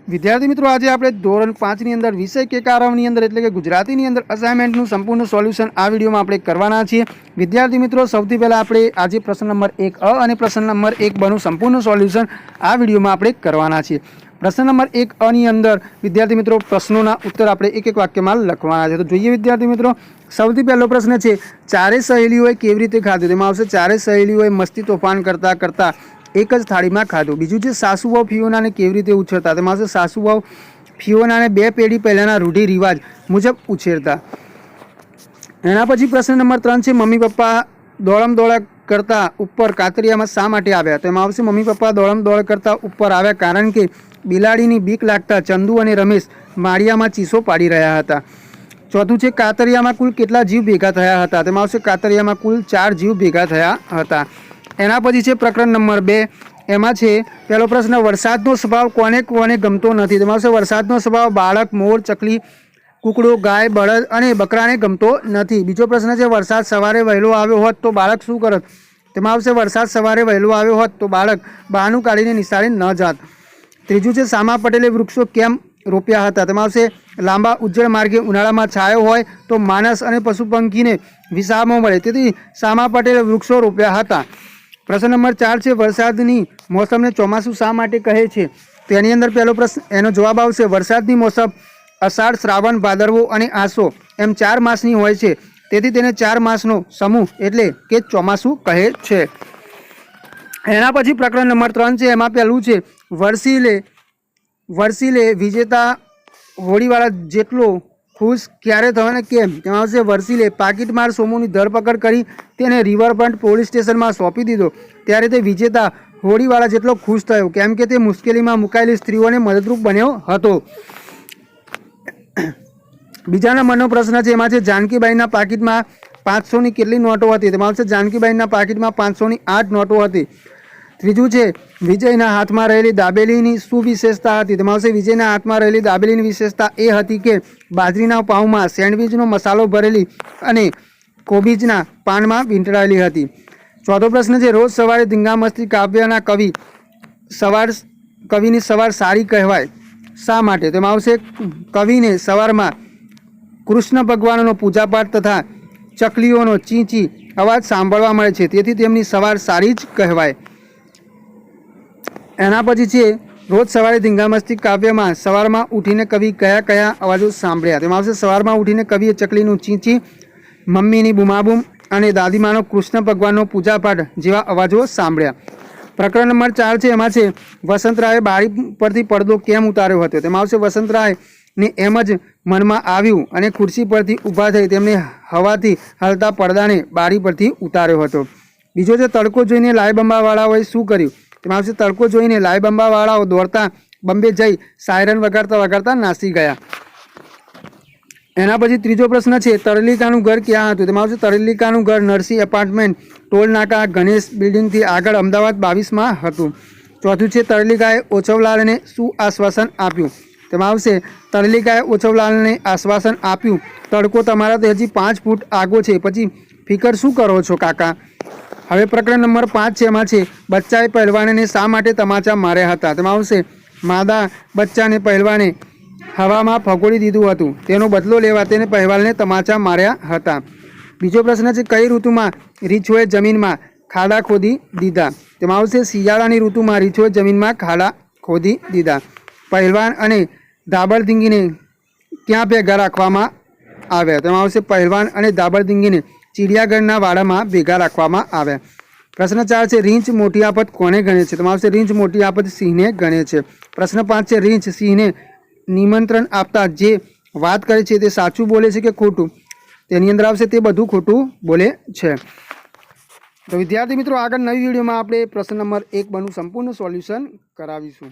વિદ્યાર્થી મિત્રો આજે આપણે ધોરણ 5 ની અંદર વિષય કે કારણની અંદર એટલે કે ગુજરાતીની અંદર અસાઇનમેન્ટનું સંપૂર્ણ સોલ્યુશન આ વિડીયોમાં આપણે કરવાના છીએ। વિદ્યાર્થી મિત્રો સૌથી પહેલાં આપણે આજે પ્રશ્ન નંબર 1 અ અને પ્રશ્ન નંબર 1 બનું સંપૂર્ણ સોલ્યુશન આ વિડીયોમાં આપણે કરવાના છીએ। પ્રશ્ન નંબર 1 અ ની અંદર વિદ્યાર્થી મિત્રો પ્રશ્નોના ઉત્તર આપણે એક એક વાક્યમાં લખવાના છે। તો જોઈએ વિદ્યાર્થી મિત્રો, સૌથી પહેલો પ્રશ્ન છે ચારે સહેલીઓએ કેવી રીતે ખાધું? તેમાં આવશે ચારે સહેલીઓએ મસ્તી તોફાન કરતા કરતા એક જ થાળીમાં ખાધું। બીજું છે સાસુવહુ ફિયોનાને કેવી રીતે ઉછેરતા? તેમાં આવશે સાસુવહુ ફિયોનાને 2 પેઢી પહેલાંના રૂઢિ રિવાજ મુજબ ઉછેરતા। એના પછી પ્રશ્ન નંબર 3 છે મમ્મી પપ્પા દોડમ દોડ કરતા ઉપર કાતરિયામાં શા માટે આવ્યા? તેમાં આવશે મમ્મી પપ્પા દોડમ દોડ કરતા ઉપર આવ્યા કારણ કે બિલાડીની બીક લાગતા ચંદુ અને રમેશ માળિયામાં ચીસો પાડી રહ્યા હતા। ચોથું છે કાતરિયામાં કુલ કેટલા જીવ ભેગા થયા હતા? તેમાં આવશે કાતરિયામાં કુલ 4 જીવ ભેગા થયા હતા। એના પછી છે પ્રકરણ નંબર 2, એમાં છે પહેલો પ્રશ્ન વરસાદનો સ્વભાવ કોને કોને ગમતો નથી? તેમાં આવશે વરસાદનો સ્વભાવ બાળક, મોર, ચકલી, કૂકડો, ગાય, બળદ અને બકરાને ગમતો નથી। બીજો પ્રશ્ન છે વરસાદ સવારે વહેલો આવ્યો હોત તો બાળક શું કરત? તેમાં આવશે વરસાદ સવારે વહેલો આવ્યો હોત તો બાળક બહાનું કાઢીને નિશાળે ન જાત। ત્રીજું છે શામા પટેલે વૃક્ષો કેમ રોપ્યા હતા? તેમાં આવશે લાંબા ઉજ્જળ માર્ગે ઉનાળામાં છાયો હોય તો માણસ અને પશુ પંખીને વિસામો મળે, તેથી શામા પટેલે વૃક્ષો રોપ્યા હતા। પ્રશ્ન નંબર 4 છે વરસાદની મોસમને ચોમાસું શા માટે કહે છે? તેની અંદર પહેલો પ્રશ્ન એનો જવાબ આવશે વરસાદની મોસમ અષાઢ, શ્રાવણ, ભાદરવો અને આસો એમ 4 માસની હોય છે, તેથી તેને 4 માસનો સમૂહ એટલે કે ચોમાસું કહે છે। એના પછી પ્રકરણ નંબર 3 છે, એમાં પહેલું છે વર્ષીલે વિજેતા હોડીવાળા જેટલો ખુશ ક્યારે થયો અને કેમ? તેમાં આવશે વર્ષીલે પાકીટમાર સોમુની ધરપકડ કરી તેને રિવરફ્રન્ટ પોલીસ સ્ટેશનમાં સોંપી દીધો ત્યારે તે વિજેતા હોડીવાળા જેટલો ખુશ થયો કેમ કે તે મુશ્કેલીમાં મુકાયેલી સ્ત્રીઓને મદદરૂપ બન્યો હતો। બીજા નંબરનો પ્રશ્ન છે, એમાં છે જાનકીબાઈના પાકીટમાં 500ની કેટલી નોટો હતી? તેમાં આવશે જાનકીબાઈના પાકીટમાં 500ની 8 નોટો હતી। ત્રીજું છે વિજયના હાથમાં રહેલી દાબેલીની શું વિશેષતા હતી? તેમાં આવશે વિજયના હાથમાં રહેલી દાબેલીની વિશેષતા એ હતી કે બાજરીના પાઉંમાં સેન્ડવિચનો મસાલો ભરેલી અને કોબીજના પાનમાં વીંટળાયેલી હતી। ચોથો પ્રશ્ન છે રોજ સવારે ધીંગામસ્તી કાવ્યના કવિની સવાર સારી કહેવાય શા માટે? તેમાં આવશે કવિને સવારમાં કૃષ્ણ ભગવાનનો પૂજાપાઠ તથા ચકલીઓનો ચી ચી અવાજ સાંભળવા મળે છે, તેથી તેમની સવાર સારી જ કહેવાય। એના પછી છે રોજ સવારે ધીંગામસ્તી કાવ્યમાં સવારમાં ઉઠીને કવિ કયા કયા અવાજો સાંભળ્યા? તેમાં આવશે સવારમાં ઉઠીને કવિએ ચકલીનું ચીંચી, મમ્મીની બૂમાબૂમ અને દાદીમાનો કૃષ્ણ ભગવાનનો પૂજાપાઠ જેવા અવાજો સાંભળ્યા। પ્રકરણ નંબર 4 છે, એમાં છે વસંતરાયે બારી પરથી પડદો કેમ ઉતાર્યો હતો? તેમાં આવશે વસંતરાયને એમ જ મનમાં આવ્યું અને ખુરશી પરથી ઊભા થઈ તેમને હવાથી હલતા પડદાને બારી પરથી ઉતાર્યો હતો। બીજો છે તડકો જોઈને લાયબંબાવાળાઓએ શું કર્યું? તેમાં આવશે તડકો જોઈને લાયબંબાવાળાઓ દોડતા બંબે જઈ સાયરન વગાડતા વગાડતા નાસી ગયા। એના પછી ત્રીજો પ્રશ્ન છે તરલિકાનું ઘર ક્યાં હતું? તેમાં આવશે તરલિકાનું ઘર નરસિંહ એપાર્ટમેન્ટ ટોલ નાકા ગણેશ બિલ્ડિંગથી આગળ અમદાવાદ 22માં હતું। ચોથું છે તરલિકાએ ઓછવલાલને શું આશ્વાસન આપ્યું? તેમાં આવશે તરલિકાએ ઓછવલાલને આશ્વાસન આપ્યું તડકો તમારાથી હજી 5 ફૂટ આગો છે, પછી ફિકર શું કરો છો કાકા? હવે પ્રકરણ નંબર 5 છે, એમાં છે બચ્ચાએ પહેલવાનને શા માટે તમાચા માર્યા હતા? તેમાં આવશે માદા બચ્ચાને પહેલવાને હવામાં ફગોળી દીધું હતું, તેનો બદલો લેવા તેને પહેલવાનને તમાચા માર્યા હતા। બીજો પ્રશ્ન છે કઈ ઋતુમાં રીંછોએ જમીનમાં ખાડા ખોદી દીધા? તેમાં આવશે શિયાળાની ઋતુમાં રીંછોએ જમીનમાં ખાડા ખોદી દીધા। પહેલવાન અને ધાબળધીંગીને ક્યાં ભેગા રાખવામાં આવ્યા? તેમાં આવશે પહેલવાન અને ધાબળધીંગીને ચિડિયાઘરના વાડામાં ભેગા રાખવામાં આવ્યા। પ્રશ્ન 4 છે રીંછ મોટી આફત કોને ગણે છે? તેમાં આવશે રીંછ મોટી આફત સિંહને ગણે છે। પ્રશ્ન 5 છે રીંછ સિંહને નિમંત્રણ આપતા જે વાત કરે છે તે સાચું બોલે છે કે ખોટું? તેની અંદર આવશે તે બધું ખોટું બોલે છે। તો વિદ્યાર્થી મિત્રો આગળ નવી વિડીયોમાં આપણે પ્રશ્ન નંબર 1 બનું સંપૂર્ણ સોલ્યુશન કરાવીશું।